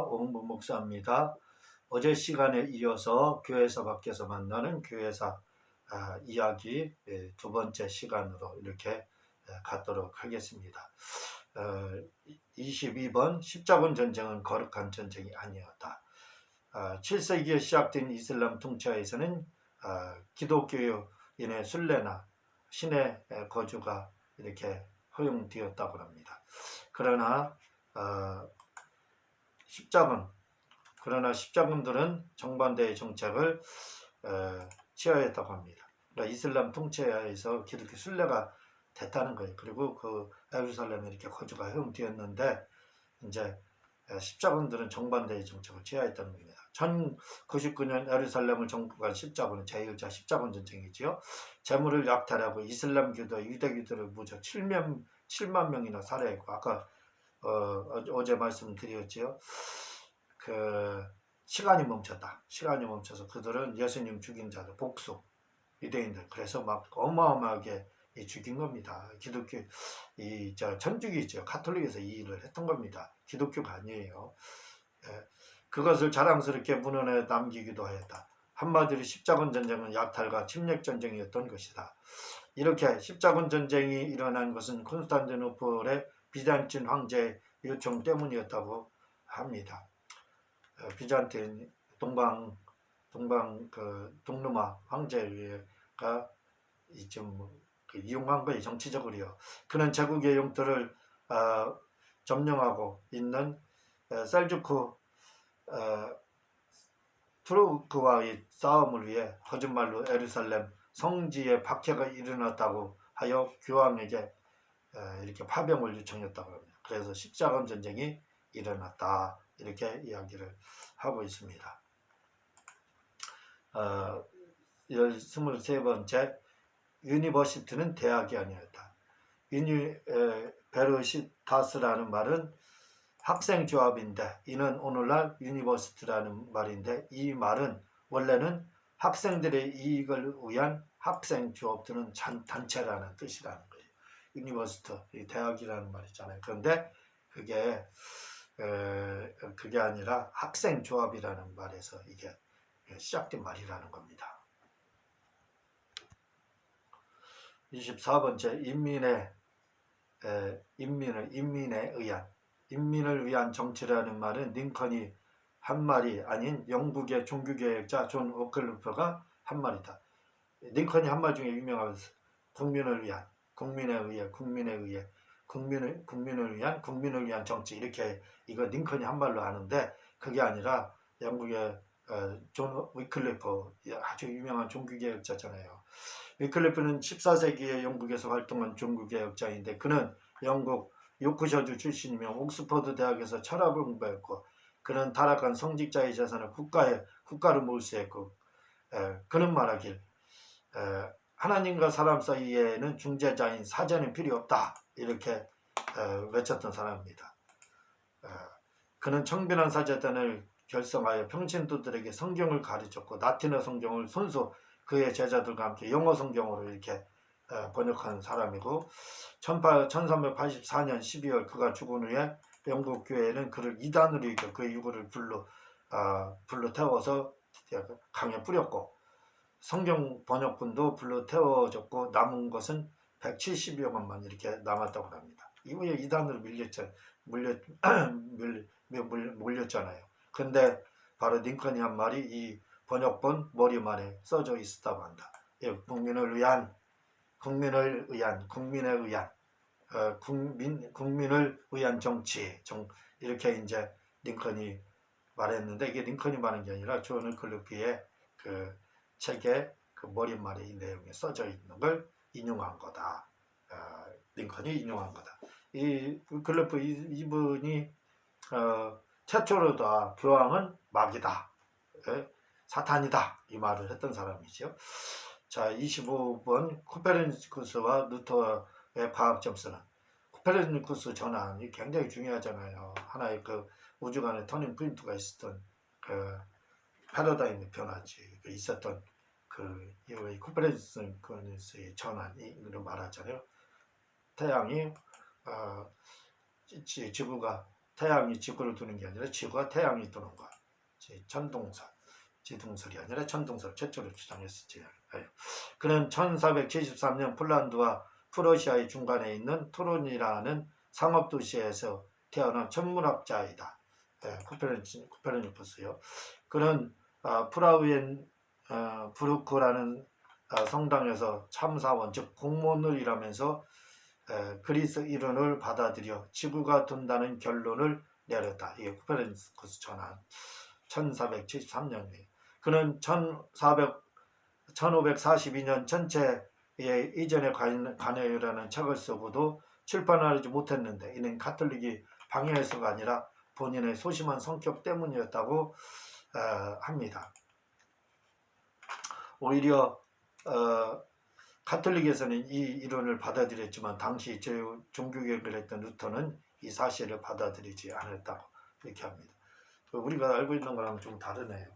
옹무 목사입니다. 어제 시간에 이어서 교회사 밖에서 만나는 교회사 이야기 두 번째 시간으로 이렇게 갖도록 하겠습니다. 22번 십자군 전쟁은 거룩한 전쟁이 아니었다. 7세기에 시작된 이슬람 통치하에서는 기독교인의 순례나 신의 거주가 이렇게 허용되었다고 합니다. 그러나 십자군들은 정반대의 정책을 취하였다고 합니다. 그러니까 이슬람 통치하에서 기독교 순례가 됐다는 거예요. 그리고 그 예루살렘에 이렇게 거주가 허용되었는데 이제 십자군들은 정반대의 정책을 취하였다는 겁니다. 1099년 예루살렘을 정복한 십자군은 제1차 십자군 전쟁이지요. 재물을 약탈하고 이슬람교도 유대교도를 무려 7만 명이나 살해했고, 아까 어제 말씀드렸지요. 그 시간이 멈췄다. 시간이 멈춰서 그들은 예수님 죽인 자들 복수 유대인들 그래서 막 어마어마하게 죽인 겁니다. 기독교 천주교죠. 가톨릭에서 이 일을 했던 겁니다. 기독교가 아니에요. 그것을 자랑스럽게 문헌에 남기기도 하였다. 한마디로 십자군 전쟁은 약탈과 침략 전쟁이었던 것이다. 이렇게 십자군 전쟁이 일어난 것은 콘스탄티노플의 비잔틴 황제의 요청 때문이었다고 합니다. 비잔틴 동로마 황제가 이용한 거예요. 정치적으로요. 그는 제국의 영토를 점령하고 있는 셀주크 투르크와의 싸움을 위해 거짓말로 예루살렘 성지에 박해가 일어났다고 하여 교황에게 이렇게 파병을 요청했다고 합니다. 그래서 십자군 전쟁이 일어났다 이렇게 이야기를 하고 있습니다. 23번째 유니버시티는 대학이 아니었다. 베르시타스라는 말은 학생조합인데 이는 오늘날 유니버시티라는 말인데 이 말은 원래는 학생들의 이익을 위한 학생조합들은 단체라는 뜻이라는 거예요. 유니버시티, 대학이라는 말이잖아요. 그런데 그게 아니라 학생조합이라는 말에서 이게 시작된 말이라는 겁니다. 24번째 인민을 위한 정치라는 말은 링컨이 한 말이 아닌 영국의 종교개혁자 존 워클리프가 한 말이다. 링컨이 한 말 중에 유명한 국민을 위한 국민을 위한 정치 이렇게 이거 링컨이 한 말로 하는데 그게 아니라 영국의 존 위클리프 아주 유명한 종교개혁자잖아요. 위클리프는 14세기에 영국에서 활동한 종교개혁자인데 그는 영국 요크셔주 출신이며 옥스퍼드 대학에서 철학을 공부했고 그는 타락한 성직자의 재산을 국가로 몰수했고 그는 말하길 하나님과 사람 사이에는 중재자인 사제는 필요 없다 이렇게 외쳤던 사람입니다. 그는 청빈한 사제단을 결성하여 평신도들에게 성경을 가르쳤고 라틴어 성경을 손수 그의 제자들과 함께 영어 성경으로 이렇게 번역한 사람이고 1384년 12월 그가 죽은 후에 영국 교회는 그를 이단으로 이겨 그의 유골을 불로 태워서 강에 뿌렸고 성경 번역본도 불로 태워졌고 남은 것은 170여 권만 이렇게 남았다고 합니다. 이후에 이단으로 몰렸잖아요. 근데 바로 링컨이 한 말이 이 번역본 머리만에 써져 있었다고 한다. 국민을 위한 정치 이렇게 이제 링컨이 말했는데 이게 링컨이 말한 게 아니라 존 위클리프의 그 책에 그 머릿말에 이 내용이 써져 있는 걸 인용한 거다. 링컨이 인용한 거다. 이 위클리프 이분이 최초로 다 교황은 마귀다. 사탄이다. 이 말을 했던 사람이죠. 자, 25번 코페르니쿠스와 루터의 과학 점수는 코페르니쿠스 전환이 굉장히 중요하잖아요. 하나의 그 우주간의 터닝 포인트가 있었던 그 패러다임의 변화지 있었던 그 이후에 코페르니쿠스의 전환이로 말하잖아요. 태양이 지구가 태양이 지구를 도는 게 아니라 지구가 태양이 도는 거. 천동설, 지동설이 아니라 천동설 최초로 주장했었지. 그는 1473년 폴란드와 프러시아의 중간에 있는 토론이라는 상업도시에서 태어난 천문학자이다. 코페르니쿠스요. 그는 프라우엔 부르크라는 성당에서 참사원 즉 공무원을 일하면서 그리스 이론을 받아들여 지구가 돈다는 결론을 내렸다. 이게 코페르니쿠스 전한 1473년이에요. 그는 1542년 전체의 이전에 관여라는 책을 쓰고도 출판하지 못했는데 이는 가톨릭이 방해해서가 아니라 본인의 소심한 성격 때문이었다고 합니다. 오히려 가톨릭에서는 이 이론을 받아들였지만 당시 종교개혁을 했던 루터는 이 사실을 받아들이지 않았다고 이렇게 합니다. 우리가 알고 있는 거랑 좀 다르네요.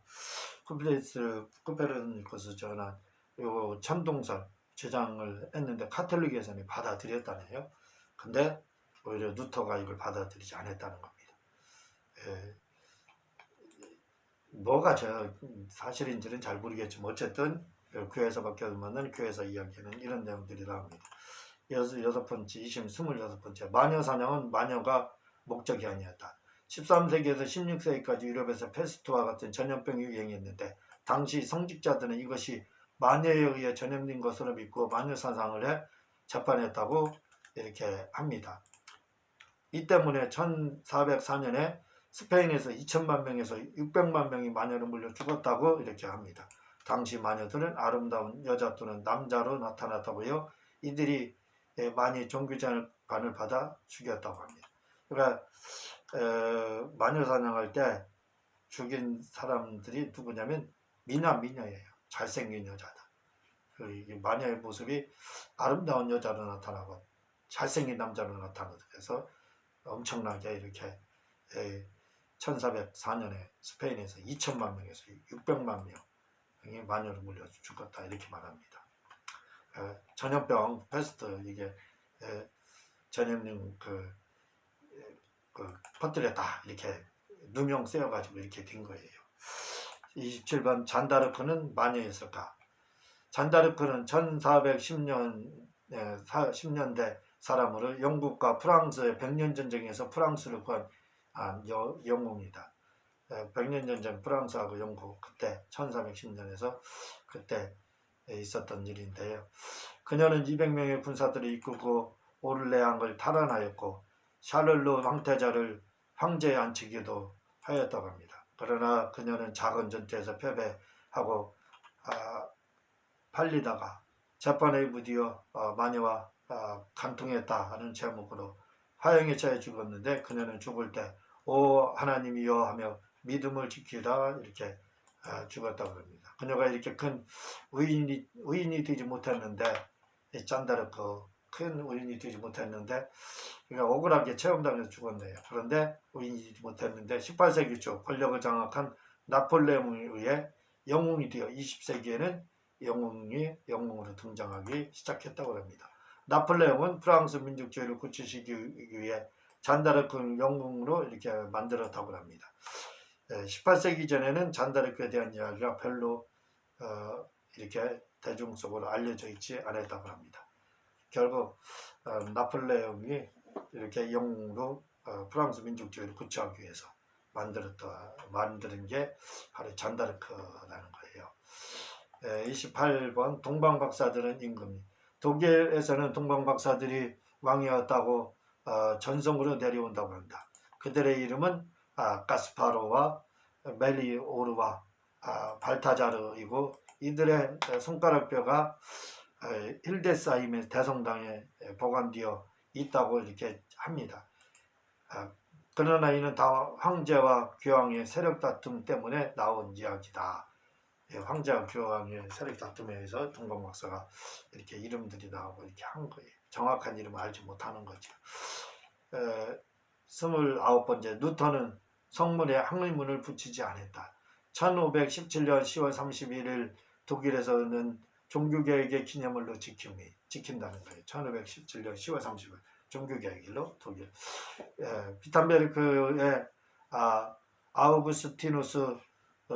코페르니쿠스 전한 요 천동설 주장을 했는데 가톨릭에서는 받아들였다네요. 근데 오히려 루터가 이걸 받아들이지 않았다는 겁니다. 뭐가 사실인지는 잘 모르겠지만 어쨌든 교회에서 만난 교회에서 이야기하는 이런 내용들이 나옵니다. 26번째 마녀사냥은 마녀가 목적이 아니었다. 13세기에서 16세기까지 유럽에서 페스트와 같은 전염병이 유행했는데 당시 성직자들은 이것이 마녀에 의해 전염된 것으로 믿고 마녀사상을 해 재판했다고 이렇게 합니다. 이 때문에 1404년에 스페인에서 2천만 명에서 600만 명이 마녀로 물려 죽었다고 이렇게 합니다. 당시 마녀들은 아름다운 여자 또는 남자로 나타났다고요. 이들이 많이 종교재판을 받아 죽였다고 합니다. 그러니까 마녀 사냥할 때 죽인 사람들이 누구냐면 미녀예요. 잘생긴 여자다. 마녀의 모습이 아름다운 여자로 나타나고 잘생긴 남자로 나타나고 그래서 엄청나게 이렇게 1404년에 스페인에서 2천만 명에서 600만 명이 마녀로 물려 죽었다 이렇게 말합니다. 전염병 페스트 이게 전염병 퍼뜨렸다 이렇게 누명 쓰여가지고 이렇게 된 거예요. 27번 잔다르크는 마녀였을까? 잔다르크는 1410년대 사람으로 영국과 프랑스의 백년전쟁에서 프랑스를 구한 영웅이다. 백년전쟁 프랑스하고 영국 그때 1410년에서 그때 있었던 일인데요. 그녀는 200명의 군사들을 이끌고 오르레앙을 탈환하였고 샤를로 황태자를 황제에 앉히기도 하였다고 합니다. 그러나 그녀는 작은 전투에서 패배하고 팔리다가 재판에 무디어 마녀와 간통했다 하는 제목으로 화형에 처해 죽었는데 그녀는 죽을 때 오 하나님이여 하며 믿음을 지키다 이렇게 죽었다고 합니다. 그녀가 이렇게 큰 의인이 되지 못했는데 잔다르크 큰 의인이 되지 못했는데 그러니까 억울하게 체험당해서 죽었네요. 그런데 의인이 되지 못했는데 18세기 초 권력을 장악한 나폴레옹에 의해 영웅이 되어 20세기에는 영웅으로 등장하기 시작했다고 합니다. 나폴레옹은 프랑스 민족주의를 굳히시기 위해 잔다르크 영웅으로 이렇게 만들었다고 합니다. 18세기 전에는 잔다르크에 대한 이야기가 별로 이렇게 대중 속으로 알려져 있지 않았다고 합니다. 결국 나폴레옹이 이렇게 영웅으로 프랑스 민족주의를 굳히하기 위해서 만드는 게 바로 잔다르크라는 거예요. 28번 동방박사들은 임금이 독일에서는 동방박사들이 왕이었다고 전성으로 내려온다고 합니다. 그들의 이름은 가스파로와 멜리오르와 발타자르이고 이들의 손가락뼈가 힐데스하임의 대성당에 보관되어 있다고 이렇게 합니다. 그러나 이는 다 황제와 교황의 세력 다툼 때문에 나온 이야기다. 황제와 교황의 세력 다툼에 의해서 동방박사가 이렇게 이름들이 나오고 이렇게 한 거예요. 정확한 이름을 알지 못하는 거죠. 29번째 루터는 성문에 항의문을 붙이지 않았다. 1517년 10월 31일 독일에서는 종교개혁의 기념일로 지킨다는 거예요. 1517년 10월 30일 종교개혁일로 독일. 비탄베르크의 아우구스티누스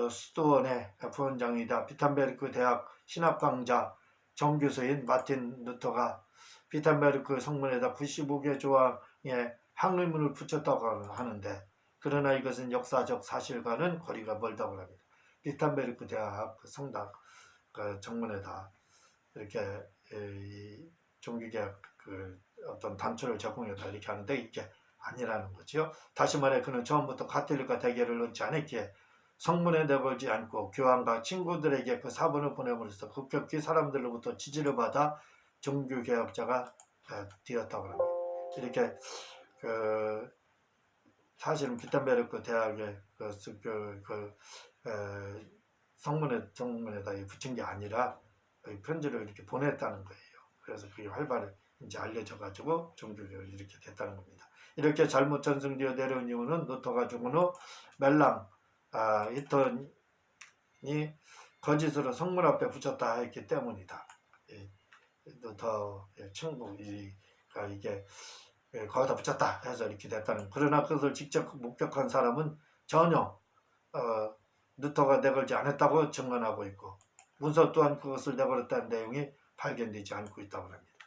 수도원의 부원장이다. 비탄베르크 대학 신학강자 정교수인 마틴 루터가 비탄베르크 성문에다 95개 조항의 항의문을 붙였다고 하는데, 그러나 이것은 역사적 사실과는 거리가 멀다고 합니다. 비탄베르크 대학 성당 정문에다 이렇게 이 종교개혁 어떤 단초를 제공했다 이렇게 하는데, 이게 아니라는 거죠. 다시 말해 그는 처음부터 가톨릭과 대결을 넣지 않았기에 성문에 내걸지 않고 교황과 친구들에게 그 사본을 보냄으로써 급격히 사람들로부터 지지를 받아 종교개혁자가 되었다고 합니다. 이렇게 사실은 비탄베르크 대학의 성문에다 붙인 게 아니라 편지를 이렇게 보냈다는 거예요. 그래서 그게 활발히 이제 알려져 가지고 종교개혁이 이렇게 됐다는 겁니다. 이렇게 잘못 전승되어 내려온 이유는 루터가 죽은 후 멜랑 히턴이 거짓으로 성문 앞에 붙였다 했기 때문이다. 루터의 친구가 이게 거기다 붙였다 해서 이렇게 됐다는. 그러나 그것을 직접 목격한 사람은 전혀 루터가 내걸지 않았다고 증언하고 있고, 문서 또한 그것을 내걸었다는 내용이 발견되지 않고 있다고 합니다.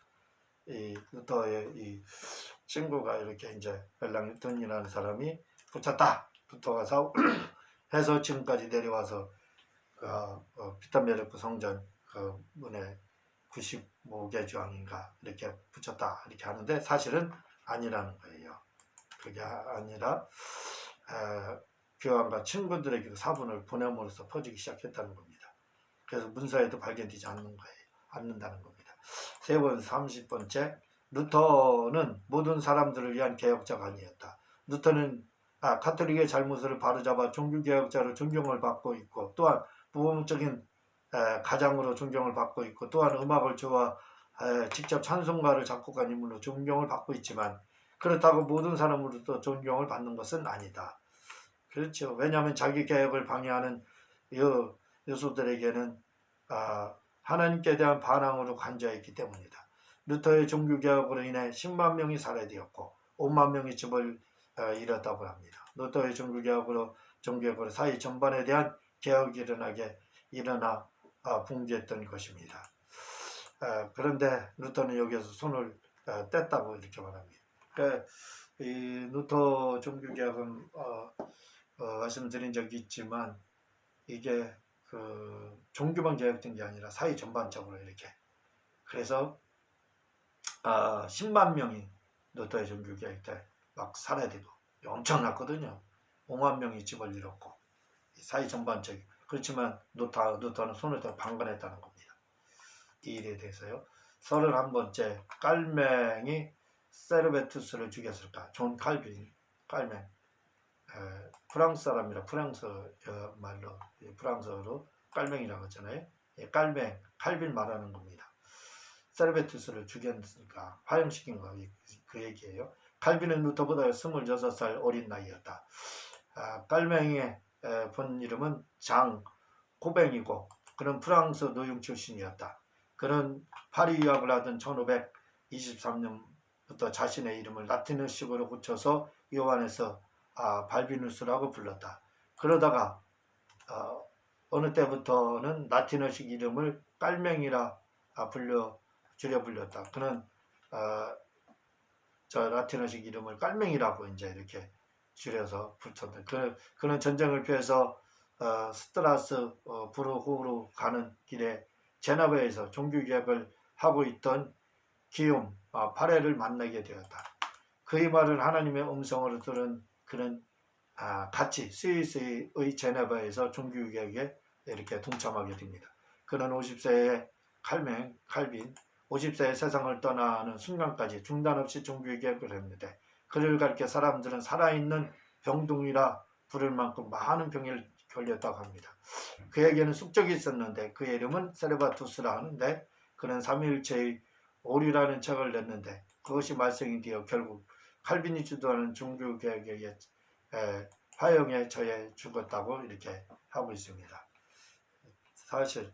이 루터의 이 친구가 이렇게 이제 멜랑 히턴이라는 사람이 붙였다, 루터가 해서 지금까지 내려와서 비탄베르크 성전 문에 95개 조항인가 이렇게 붙였다 이렇게 하는데, 사실은 아니라는 거예요. 그게 아니라 교황과 친구들에게 그 사본을 보냄으로써 퍼지기 시작했다는 겁니다. 그래서 문서에도 발견되지 않는다는 겁니다. 30번째, 루터는 모든 사람들을 위한 개혁자가 아니었다. 루터는 가톨릭의 잘못을 바로잡아 종교개혁자로 존경을 받고 있고, 또한 모범적인 가장으로 존경을 받고 있고, 또한 음악을 좋아 직접 찬송가를 작곡한 인물로 존경을 받고 있지만, 그렇다고 모든 사람으로부터 존경을 받는 것은 아니다. 그렇죠. 왜냐하면 자기 개혁을 방해하는 요소들에게는 하나님께 대한 반항으로 간주했기 때문이다. 루터의 종교개혁으로 인해 10만 명이 살해되었고 5만 명이 집을 잃었다고 합니다. 루터의 종교개혁으로 사회 전반에 대한 개혁이 일어나 붕괴했던 것입니다. 그런데 루터는 여기에서 손을 뗐다고 이렇게 말합니다. 이 루터 종교개혁은 말씀드린 적이 있지만, 이게 종교만 개혁된 게 아니라 사회 전반적으로 이렇게, 그래서 10만 명이 루터의 종교개혁 때 막 살해되고 엄청났거든요. 5만 명이 집을 잃었고, 사회 전반적인. 그렇지만 루터는 손을 더 방관했다는 겁니다. 이 일에 대해서요. 31번째, 깔맹이 세르베투스를 죽였을까? 존 칼빈, 깔맹. 프랑스 사람이라 프랑스 말로, 프랑스어로 깔맹이라고 하잖아요. 칼빈 말하는 겁니다. 세르베투스를 죽였으니까 화형시킨 거, 그 얘기예요. 칼빈은 루터보다 26살 어린 나이였다. 깔맹이의 본 이름은 장 고뱅이고, 그는 프랑스 노용 출신이었다. 그는 파리 유학을 하던 1523년부터 자신의 이름을 라틴어식으로 고쳐서 요한에서 발비누스라고 불렀다. 그러다가 어느 때부터는 라틴어식 이름을 깔맹이라 줄여 불렸다. 그는 저 라틴어식 이름을 깔맹이라고 이제 이렇게 줄여서 붙였다. 그는 전쟁을 피해서 스트라스 부르후로 가는 길에 제네바에서 종교개혁을 하고 있던 기욤 파레를 만나게 되었다. 그의 말을 하나님의 음성으로 들은 그는 같이 스위스의 제네바에서 종교개혁에 이렇게 동참하게 됩니다. 그는 50세의 칼빈 50세의 세상을 떠나는 순간까지 중단 없이 종교개혁을 했는데, 그를 가리켜 사람들은 살아있는 병둥이라 부를 만큼 많은 병에 걸렸다고 합니다. 그에게는 숙적이 있었는데 그의 이름은 세르바투스라 하는데, 그는 삼위일체의 오류라는 책을 냈는데 그것이 말썽이 되어 결국 칼빈이 주도하는 종교개혁의 화형에 처해 죽었다고 이렇게 하고 있습니다. 사실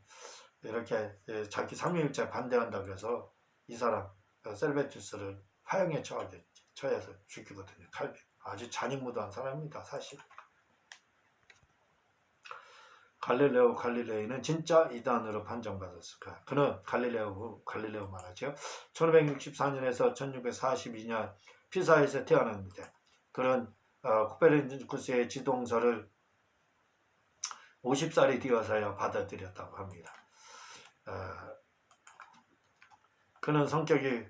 이렇게 자기 삼위일체 반대한다고 해서 이 사람 세르베투스를 화형에 처해서 죽이거든요. 아주 잔인무도한 사람입니다. 사실. 갈릴레오 갈릴레이는 진짜 이단으로 판정받았을까? 그는 갈릴레오 말하죠. 1564년에서 1642년 피사에서 태어났는데 그는 코페르니쿠스의 지동설을 50살이 되어서야 받아들였다고 합니다. 그는 성격이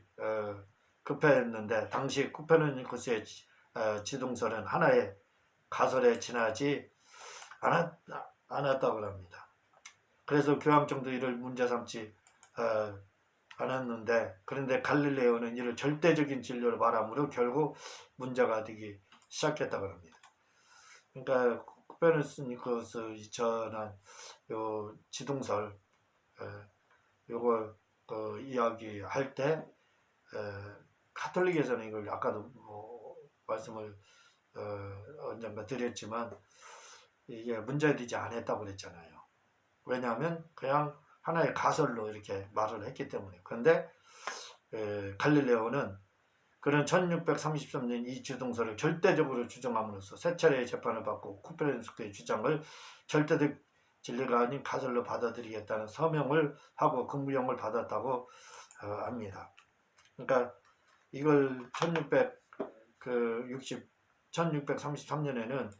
급했는데 당시 코페르니쿠스의 지동설은 하나의 가설에 지나지 않았다고 합니다. 그래서 교황청도 이를 문제 삼지 않았는데 그런데 갈릴레오는 이를 절대적인 진리로 말하므로 결국 문제가 되기 시작했다고 합니다. 그러니까 코페르니쿠스 전한 요 지동설 요걸 이야기할 때 가톨릭에서는 이걸 아까도 말씀을 언젠가 드렸지만 이게 문제되지 않았다고 그랬잖아요. 왜냐하면 그냥 하나의 가설로 이렇게 말을 했기 때문에. 그런데 갈릴레오는 그는 1633년 이 지동설을 절대적으로 주장함으로써 세 차례의 재판을 받고 코페르니쿠스의 주장을 절대적 진리가 아닌 가설로 받아들이겠다는 서명을 하고 금부형을 받았다고 합니다. 그러니까 이걸 1633년에는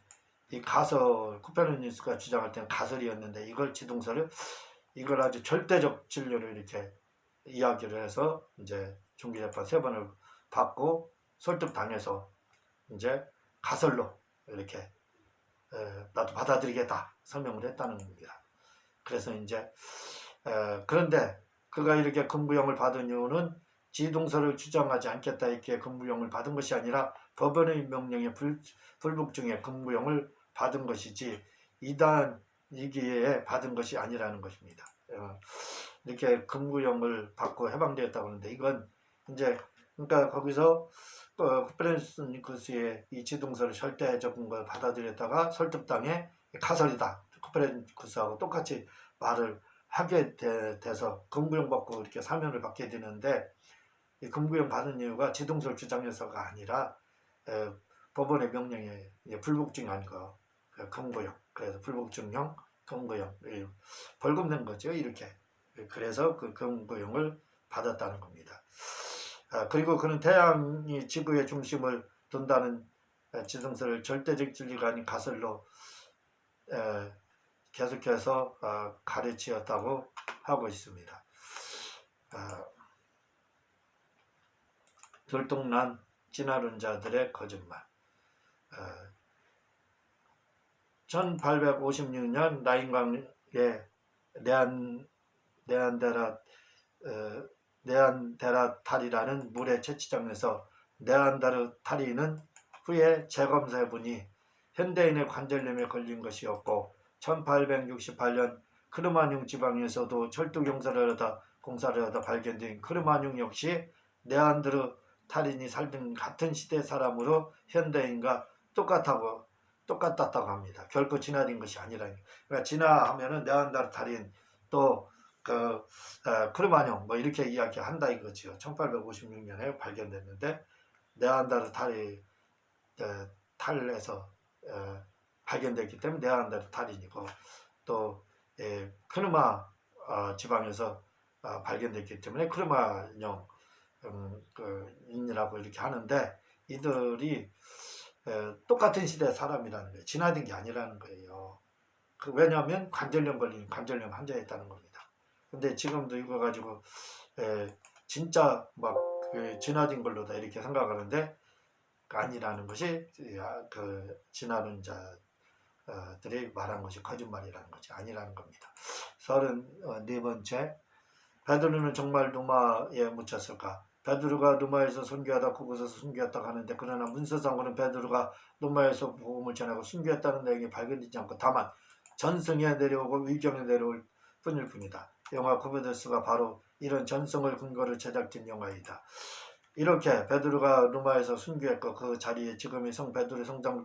이 가설, 코페르니쿠스가 주장할 때는 가설이었는데 이걸 지동설을 이걸 아주 절대적 진리로 이렇게 이야기를 해서 이제 중기재판 3번을 받고 설득당해서 이제 가설로 이렇게 나도 받아들이겠다 서명을 했다는 겁니다. 그래서 이제 그런데 그가 이렇게 금부형을 받은 이유는 지동설을 주장하지 않겠다 이렇게 금부형을 받은 것이 아니라 법원의 명령에 불복종해 금부형을 받은 것이지 이단이기에 받은 것이 아니라는 것입니다. 이렇게 금부형을 받고 해방되었다고 하는데 이건 이제 그러니까 거기서 코페르니쿠스의 이 지동설을 절대적인 걸 받아들였다가 설득당해 가설이다. 코페르니쿠스하고 똑같이 말을 하게 돼서 금부형 받고 이렇게 사면을 받게 되는데 이 금부형 받은 이유가 지동설 주장에서가 아니라 법원의 명령에 불복종한 거 금부형. 그래서 불복종형 금부형 벌금 낸 거죠. 이렇게. 그래서 그 금부형을 받았다는 겁니다. 그리고 그는 태양이 지구의 중심을 둔다는 지성설을 절대적 진리가 아닌 가설로 계속해서 가르치었다고 하고 있습니다. 들통난 진화론자들의 거짓말. 1856년 라인강의 네안데르탈이라는 물의 채취장에서 네안데르탈인은 후에 재검사해보니 현대인의 관절염에 걸린 것이었고 1868년 크르마뇽 지방에서도 철도 공사를 하다 발견된 크르마뇽 역시 네안데르탈인이 살던 같은 시대 사람으로 현대인과 똑같았다고 합니다. 결코 진화된 것이 아니라. 그러니까 진화하면은 네안데르탈인 또 크르마뇽 이렇게 이야기한다 이거지요. 1856년에 발견됐는데 네안데르탈이 탈에서 발견됐기 때문에 네안데르탈인이고 또 크르마 지방에서 발견됐기 때문에 크르마뇽 인이라고 이렇게 하는데 이들이 똑같은 시대 사람이라는 거예요. 진화된 게 아니라는 거예요. 왜냐하면 관절염 걸린 관절염 환자였다는 겁니다. 근데 지금도 이거 가지고 진짜 막 진화된 걸로다 이렇게 생각하는데 아니라는 것이 그 진화론자들이 말한 것이 거짓말이라는 것이 아니라는 겁니다. 34번째, 베드로는 정말 누마에 묻혔을까? 베드로가 누마에서 순교하다 그곳에서 순교했다고 하는데 그러나 문서상으로는 베드로가 누마에서 복음을 전하고 순교했다는 내용이 발견되지 않고 다만 전승에 내려오고 위경에 내려올 뿐일 뿐이다. 영화 구베데스가 바로 이런 전승을 근거로 제작된 영화이다. 이렇게 베드로가 누마에서 순교했고 그 자리에 지금의 성 베드로의 성당을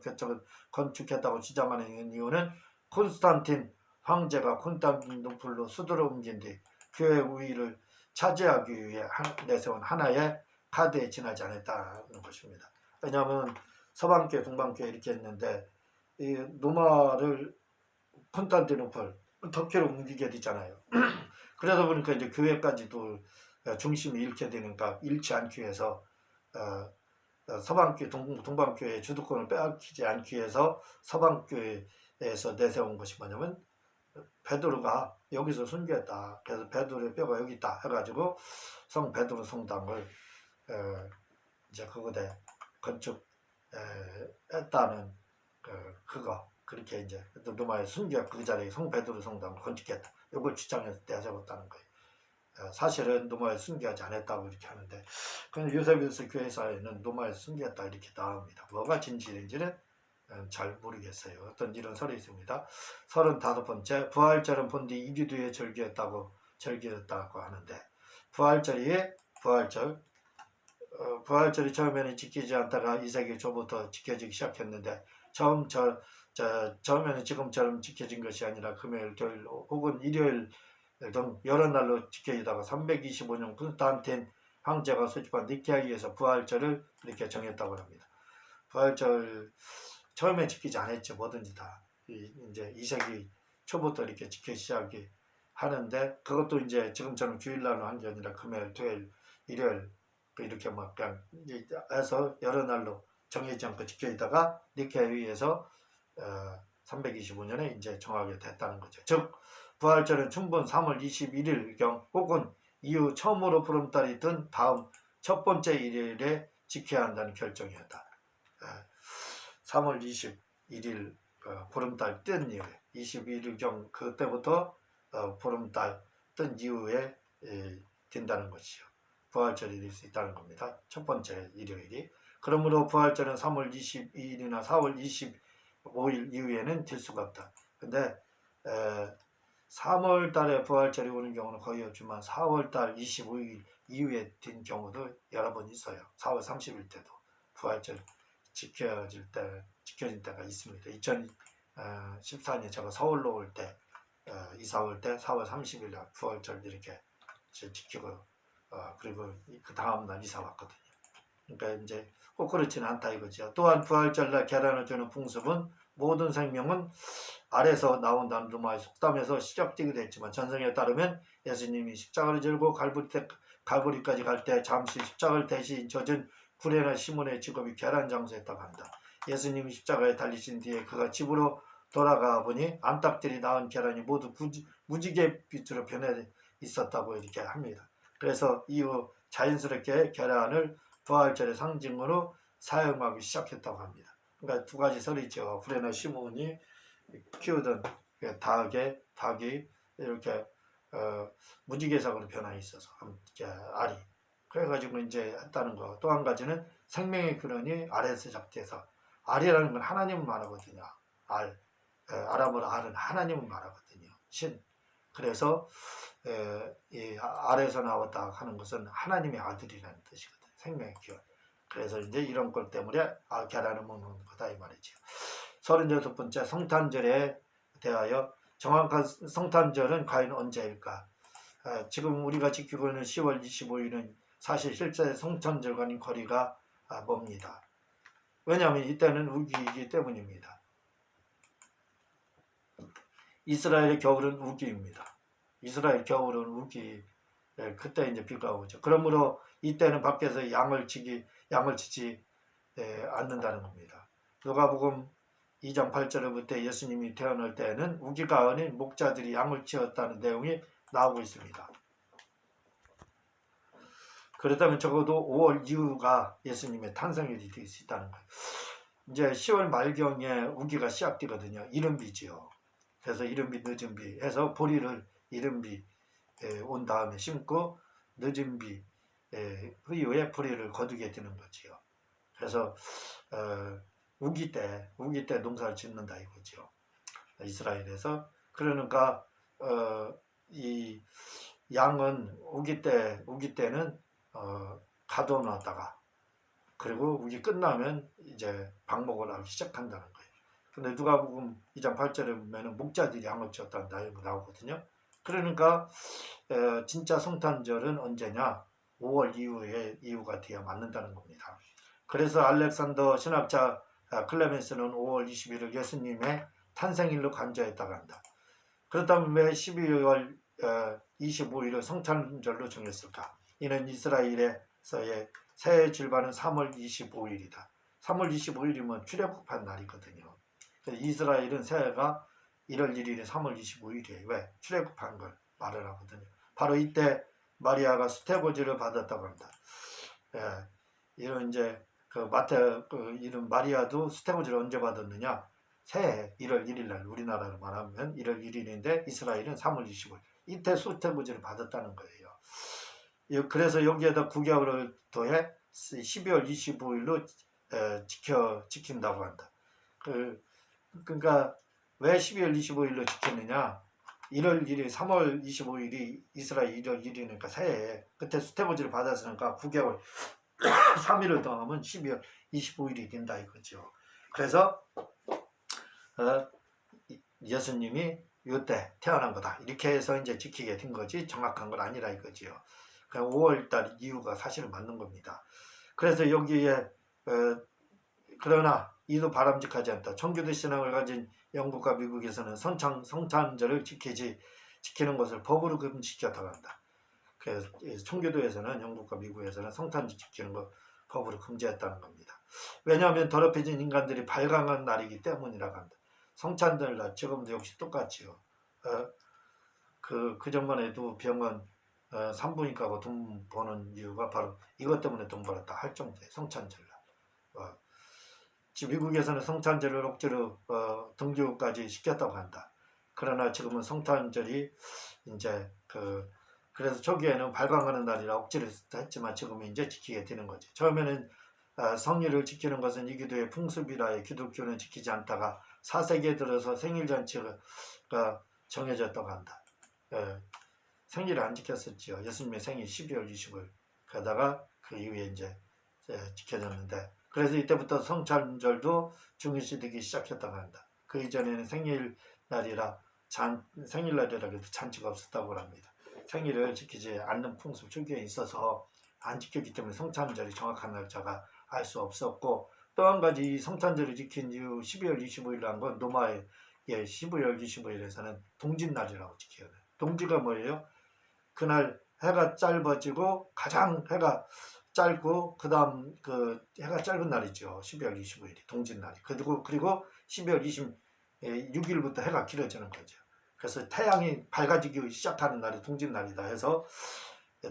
건축했다고 주장하는 이유는 콘스탄틴 황제가 콘스탄티노플로 수도로 옮긴 뒤 교회 우위를 차지하기 위해 내세운 하나의 카드에 지나지 않았다는 것입니다. 왜냐하면 서방교회, 동방교회 이렇게 했는데 이 노마를 콘스탄티노플, 터키로 옮기게 되잖아요. 그러다 보니까 이제 교회까지도 중심이 잃게 되니까 잃지 않기 위해서 서방교회, 동방교회의 주도권을 빼앗기지 않기 위해서 서방교회에서 내세운 것이 뭐냐면 베드로가 여기서 순교했다. 그래서 베드로의 뼈가 여기 있다 해가지고 성 베드로 성당을 이제 그거대 건축했다는 그거 그렇게 이제 로마의 순교 그 자리에 성 베드로 성당을 건축했다. 이걸 주장해서 내세웠다는 거예요. 사실은 로마에 순교하지 않았다고 이렇게 하는데 근데 요세비우스 교회사에는 로마에 순교했다 이렇게 나옵니다. 뭐가 진실인지는 잘 모르겠어요. 어떤 이런 설이 있습니다. 35번째 부활절은 본디 이기두에 절기했다고 하는데 부활절이 처음에는 지키지 않다가 2세기 초부터 지켜지기 시작했는데 처음에는 지금처럼 지켜진 것이 아니라 금요일, 토요일 혹은 일요일 등 여러 날로 지켜지다가 325년 콘스탄틴 황제가 수집한 니케아에서 부활절을 이렇게 정했다고 합니다. 부활절 처음에 지키지 않았죠. 뭐든지 다 이제 2세기 초부터 이렇게 지키기 시작이 하는데 그것도 이제 지금처럼 주일날로 한 게 아니라 금요일, 토요일, 일요일 이렇게 막 그냥 해서 여러 날로 정해지지 않고 지켜지다가 니케아에서 325년에 이제 정하게 됐다는 거죠. 즉 부활절은 춘분 3월 21일경 혹은 이후 처음으로 보름달이 든 다음 첫 번째 일요일에 지켜야 한다는 결정이었다. 3월 21일 보름달 뜬 이후에 21일경 그때부터 보름달 뜬 이후에 된다는 것이죠. 부활절이 될 수 있다는 겁니다. 첫 번째 일요일이. 그러므로 부활절은 3월 22일이나 4월 25일 이후에는 될 수가 없다. 근데 3월 달에 부활절이 오는 경우는 거의 없지만 4월 달 25일 이후에 된 경우도 여러 번 있어요. 4월 30일 때도 부활절 지켜질 때가 있습니다. 2014년 제가 서울로 올 때, 이사 올 때 4월 30일 날 부활절 이렇게 지키고 그리고 그 다음날 이사 왔거든요. 그러니까 이제 꼭 그렇지는 않다 이거죠. 또한 부활절날 계란을 주는 풍습은 모든 생명은 아래서 나온다는 로마의 속담에서 시작되기도 했지만 전성에 따르면 예수님이 십자가를 들고 갈보리까지 갈 때 잠시 십자가를 대신 젖은 구레나 시몬의 직업이 계란 장수했다고 한다. 예수님이 십자가에 달리신 뒤에 그가 집으로 돌아가 보니 암탉들이 낳은 계란이 모두 무지개 빛으로 변해 있었다고 이렇게 합니다. 그래서 이후 자연스럽게 계란을 부활절의 상징으로 사용하기 시작했다고 합니다. 그러니까 두 가지 설이 있죠. 구레나 시몬이 키우던 닭이 이렇게 무지개색으로 변화 있어서 알이 그래가지고 이제 했다는 거. 또 한 가지는 생명의 근원이 알에서 시작돼서 알이라는 건 하나님을 말하거든요. 아람어로 알은 하나님을 말하거든요. 신. 그래서 이 알에서 나왔다 하는 것은 하나님의 아들이라는 뜻이거든요. 생명의 기원. 그래서 이제 이런 것 때문에 계란을 먹는 거다 이 말이죠. 36번째 성탄절에 대하여 정확한 성탄절은 과연 언제일까? 지금 우리가 지키고 있는 10월 25일은 사실 실제 성탄절과는 거리가 멉니다. 왜냐하면 이때는 우기이기 때문입니다. 이스라엘의 겨울은 우기입니다. 이스라엘 겨울은 우기 그때 이제 비가 오죠. 그러므로 이때는 밖에서 양을 치지 않는다는 겁니다. 누가복음 2장 8절부터 예수님이 태어날 때에는 우기가 아닌 목자들이 양을 치었다는 내용이 나오고 있습니다. 그렇다면 적어도 5월 이후가 예수님의 탄생일이 될 수 있다는 거예요. 이제 10월 말경에 우기가 시작되거든요. 이른비지요. 그래서 이른비, 늦은비 해서 보리를 이른비 온 다음에 심고 늦은비 후에 보리를 거두게 되는 거지요. 그래서 우기 때 농사를 짓는다 이거죠. 이스라엘에서. 그러니까 이 양은 우기 때는 가둬놨다가 그리고 우기 끝나면 이제 방목을 하기 시작한다는 거예요. 근데 누가복음 2장 8절에 보면 목자들이 양을 치었다는 내용이 나오거든요. 그러니까 진짜 성탄절은 언제냐? 5월 이후가 돼야 맞는다는 겁니다. 그래서 알렉산더 신학자 클레멘스는 5월 21일 예수님의 탄생일로 간주했다고 한다. 그렇다면 왜 12월 25일을 성탄절로 정했을까? 이는 이스라엘에서의 새해 출발은 3월 25일이다. 3월 25일이면 출애굽한 날이거든요. 이스라엘은 새해가 1월 1일이 3월 25일이에요. 왜? 출애굽한 걸 말을 하거든요. 바로 이때 마리아가 수태고지를 받았다고 합니다. 이런 이제 이런 마리아도 수태고지를 언제 받았느냐? 새해 1월 1일 날 우리나라로 말하면 1월 1일인데 이스라엘은 3월 25일 이때 수태고지를 받았다는 거예요. 그래서 여기에다 9개월을 더해 12월 25일로 지킨다고 한다. 그러니까 왜 12월 25일로 지켰느냐? 1월 1일, 3월 25일이 이스라엘 1월 1일이니까 새해 그때 수태고지를 받았으니까 9개월 3일을 더하면 12월 25일이 된다 이거죠. 그래서 예수님이 이때 태어난 거다 이렇게 해서 이제 지키게 된 거지 정확한 건 아니라 이거지요. 그냥 5월달 이후가 사실은 맞는 겁니다. 그래서 여기에 그러나 이도 바람직하지 않다. 청교도 신앙을 가진 영국과 미국에서는 성탄절을 지키는 것을 법으로 금지시켰다고 한다. 그래서 청교도에서는 영국과 미국에서는 성탄절 지키는 것 법으로 금지했다는 겁니다. 왜냐하면 더럽혀진 인간들이 발광한 날이기 때문이라고 한다. 성탄절 날 지금도 역시 똑같지요. 그 전만 해도 병원 산부인과가 돈 버는 이유가 바로 이것 때문에 돈 벌었다 할 정도의 성탄절 날. 미국에서는 성탄절을 억지로 등교까지 시켰다고 한다. 그러나 지금은 성탄절이 이제 그래서 초기에는 발광하는 날이라 억지로 했지만 지금은 이제 지키게 되는 거지. 처음에는 성일을 지키는 것은 이 기도의 풍습이라 기독교는 지키지 않다가 4세기에 들어서 생일잔치가 정해졌다고 한다. 생일을 안 지켰었지요. 예수님의 생일 12월 25일. 그러다가 그 이후에 이제 지켜졌는데 그래서 이때부터 성탄절도 중요시되기 시작했다고 한다. 그 이전에는 생일날이라 해도 잔치가 없었다고 합니다. 생일을 지키지 않는 풍습 초기에 있어서 안 지켰기 때문에 성탄절이 정확한 날짜가 알 수 없었고 또 한 가지 성탄절을 지킨 이후 12월 25일로 한 건 로마의 12월 25일에서는 동짓날이라고 지켜요. 동지가 뭐예요? 그날 해가 짧아지고 가장 해가 짧고 그 다음 해가 짧은 날이죠. 12월 25일이 동짓날이. 그리고 12월 26일부터 해가 길어지는 거죠. 그래서 태양이 밝아지기 시작하는 날이 동짓날이다 해서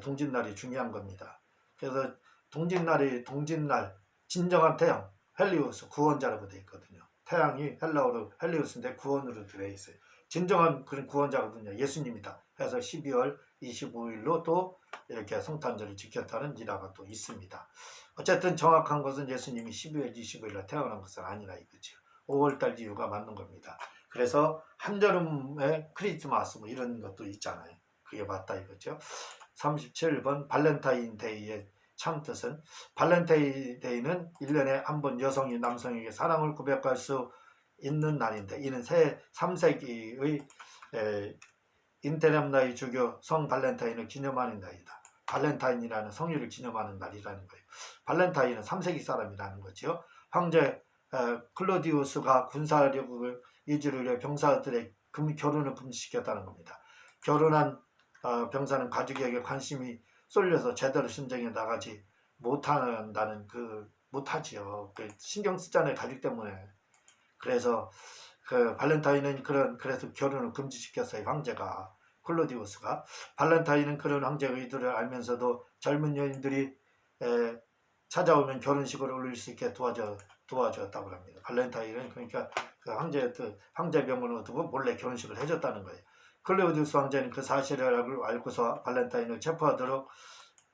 동짓날이 중요한 겁니다. 그래서 동짓날 진정한 태양 헬리우스 구원자라고 되어 있거든요. 태양이 헬라어로 헬리우스인데 구원으로 되어 있어요. 진정한 그런 구원자거든요. 예수님이다 해서 12월 25일로 또 이렇게 성탄절을 지켰다는 일화가 또 있습니다. 어쨌든 정확한 것은 예수님이 12월 25일에 태어난 것은 아니라 이거죠. 5월달 이후가 맞는 겁니다. 그래서 한여름에 크리스마스 뭐 이런 것도 있잖아요. 그게 맞다 이거죠. 37번 발렌타인데이의 참뜻은 발렌타인데이는 1년에 한 번 여성이 남성에게 사랑을 고백할 수 있는 날인데 이는 새 3세기의 인테렘나이 주교 성 발렌타인을 기념하는 날이다. 발렌타인이라는 성유를 기념하는 날이라는 거예요. 발렌타인은 3세기 사람이라는 거죠. 황제 클로디우스가 군사력을 유지를 위해 병사들의 결혼을 금지시켰다는 겁니다. 결혼한 병사는 가족에게 관심이 쏠려서 제대로 전쟁에 나가지 못한다는 못하지요. 신경 쓰잖아요. 가족 때문에. 그래서 발렌타인은 그래서 결혼을 금지시켰어요. 황제가 클로디우스가. 발렌타인은 그런 황제의 의도를 알면서도 젊은 여인들이 찾아오면 결혼식을 올릴 수 있게 도와주었다고 합니다. 발렌타인은 그러니까 황제 명을 두고 몰래 결혼식을 해줬다는 거예요. 클로디우스 황제는 그 사실을 알고서 발렌타인을 체포하도록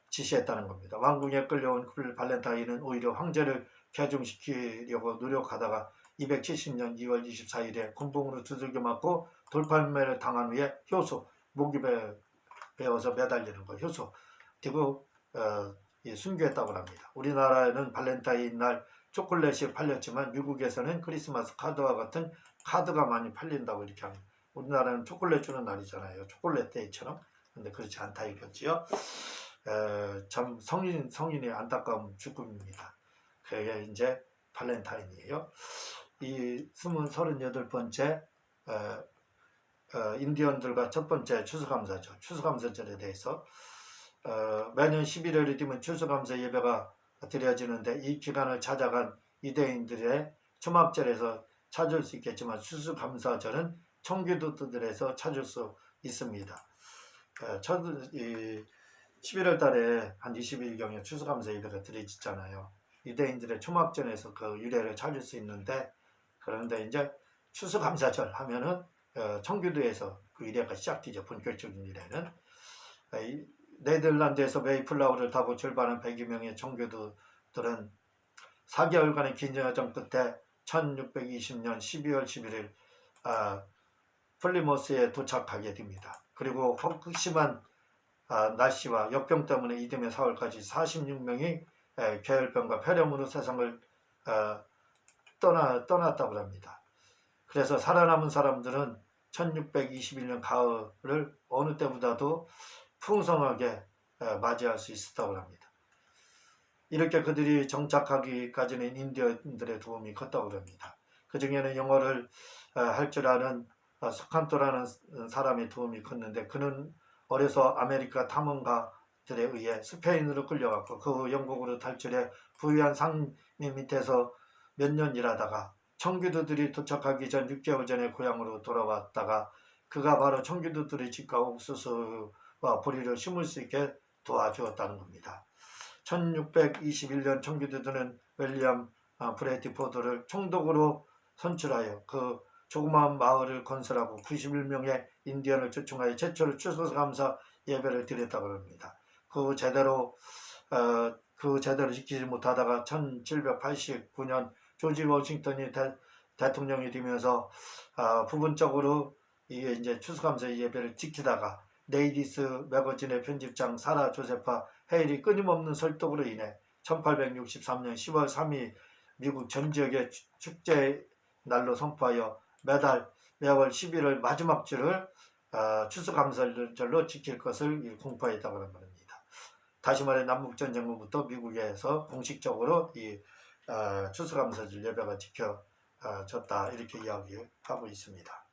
지시했다는 겁니다. 왕궁에 끌려온 발렌타인은 오히려 황제를 개종시키려고 노력하다가 270년 2월 24일에 군봉으로 두들겨 맞고 돌팔매를 당한 후에 목이 베어서 매달리는 거 효소 그리고 순교했다고 합니다. 우리나라에는 발렌타인 날 초콜릿이 팔렸지만 미국에서는 크리스마스 카드와 같은 카드가 많이 팔린다고 이렇게 합니다. 우리나라는 초콜릿 주는 날이잖아요. 초콜릿 데이처럼. 근데 그렇지 않다 이거지요. 참 성인의 안타까운 죽음입니다. 그게 이제 발렌타인이에요. 이 38번째 인디언들과 첫 번째 추수감사죠. 추수감사절에 대해서 매년 11월이 되면 추수감사 예배가 드려지는데 이 기간을 찾아간 유대인들의 초막절에서 찾을 수 있겠지만 추수감사절은 청교도들에서 찾을 수 있습니다. 11월 달에 한 20일경에 추수감사 예배가 드려지잖아요. 유대인들의 초막절에서 그 유래를 찾을 수 있는데, 그런데 이제 추수감사절 하면은 청교도에서 그 유래가 시작되죠. 본격적인 유래는. 네덜란드에서 메이플라워를 타고 출발한 100여 명의 청교도들은 4개월간의 긴 여정 끝에 1620년 12월 11일 플리모스에 도착하게 됩니다. 그리고 극심한 날씨와 역병 때문에 이듬해 4월까지 46명이 계열병과 폐렴으로 세상을 떠났다고 합니다. 그래서 살아남은 사람들은 1621년 가을을 어느 때보다도 풍성하게 맞이할 수 있었다고 합니다. 이렇게 그들이 정착하기까지는 인디언들의 도움이 컸다고 합니다. 그 중에는 영어를 할 줄 아는 스칸토라는 사람의 도움이 컸는데, 그는 어려서 아메리카 탐험가들에 의해 스페인으로 끌려갔고 그 후 영국으로 탈출해 부유한 상민 밑에서 몇 년 일하다가 청교도들이 도착하기 전 6개월 전에 고향으로 돌아왔다가 그가 바로 청교도들의 집과 옥수수와 보리를 심을 수 있게 도와주었다는 겁니다. 1621년 청교도들은 윌리엄 브래디포드를 총독으로 선출하여 그 조그마한 마을을 건설하고 91명의 인디언을 초청하여 최초로 추수감사 예배를 드렸다고 합니다. 그 제대로 지키지 못하다가 1789년 조지 워싱턴이 대통령이 되면서 부분적으로 이게 이제 추수감사 예배를 지키다가 레이디스 매거진의 편집장 사라 조세파 헤일이 끊임없는 설득으로 인해 1863년 10월 3일 미국 전 지역의 축제 날로 선포하여 매월 11월 마지막 주를 추수감사절로 지킬 것을 공포했다고 합니다. 다시 말해 남북전쟁 후부터 미국에서 공식적으로 이 추수감사절 예배가 지켜졌다, 이렇게 이야기하고 있습니다.